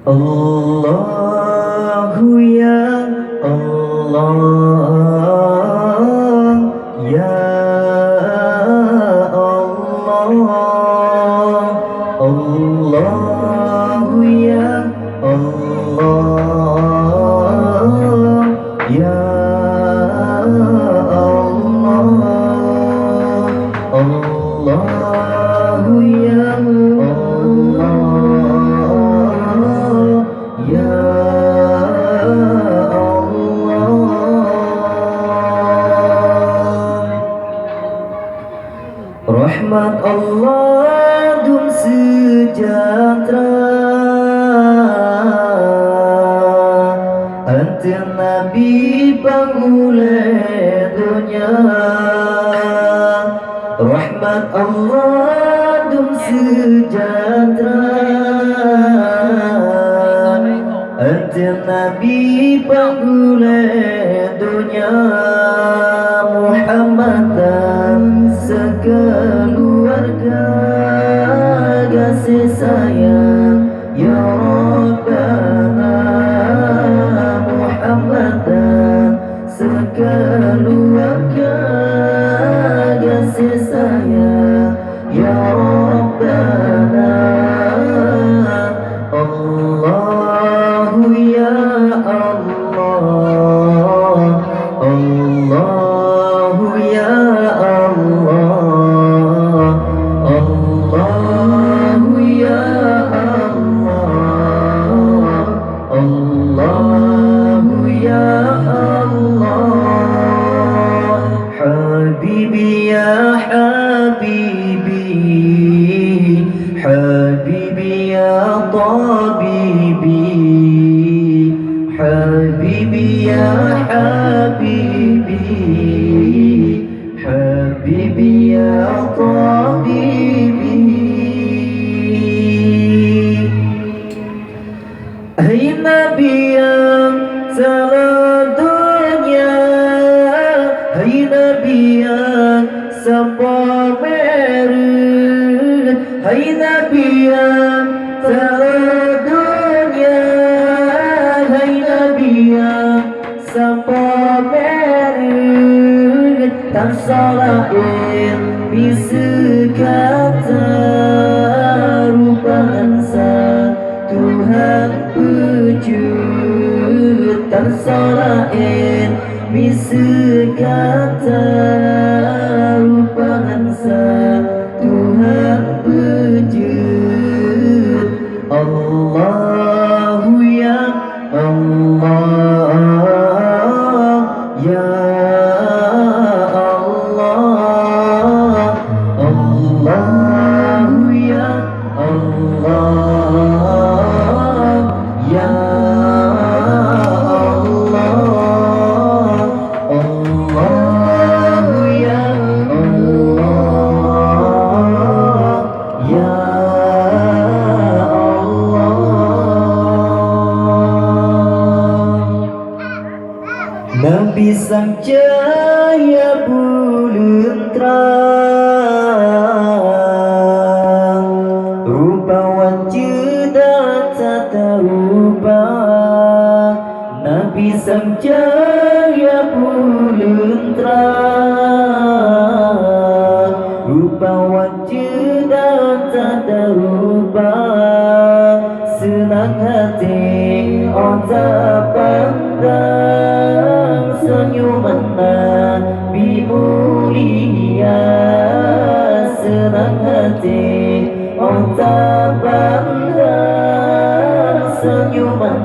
Allahu ya Allah, ya Allah, Allahu ya Allah, ya Allah, Allahu ya Allah, ya Allah. Rahmat Allah dum sejahtera ante Nabi pangulai dunia. Rahmat Allah dum sejahtera ante Nabi pangulai dunia. Muhammadan sekeluarga kasih sayang ya Rabbana. Muhammadan sekeluarga kasih sayang ya Rabbana. Allahu ya Allah, Allahu ya Allah, Allahu ya Allah, Allahu ya Allah. Habibi ya Habibi, Habibi ya Tabibi, Habibi ya Habibi, Habibi ya Tabibi. Hai Nabi yang seluruhnya, hai Nabi yang sepamerah, hai Nabi yang seluruhnya, hai Nabi yang sepamerah. Tak salah bisa kata rupansa Tuhan wujud. Tak salah bisa kata rupansa Tuhan wujud. Allahu ya Allah, ya Allah, Allahu ya Allah, ya Allah, Allahu ya Allah, ya Nabi sang cahaya bulan terang, rupa wajah tata rupa. Nabi sang cahaya bulan terang, rupa wajah tata rupa. Senang hati orang pandang senyuman Nabi mulia. Senang hati orang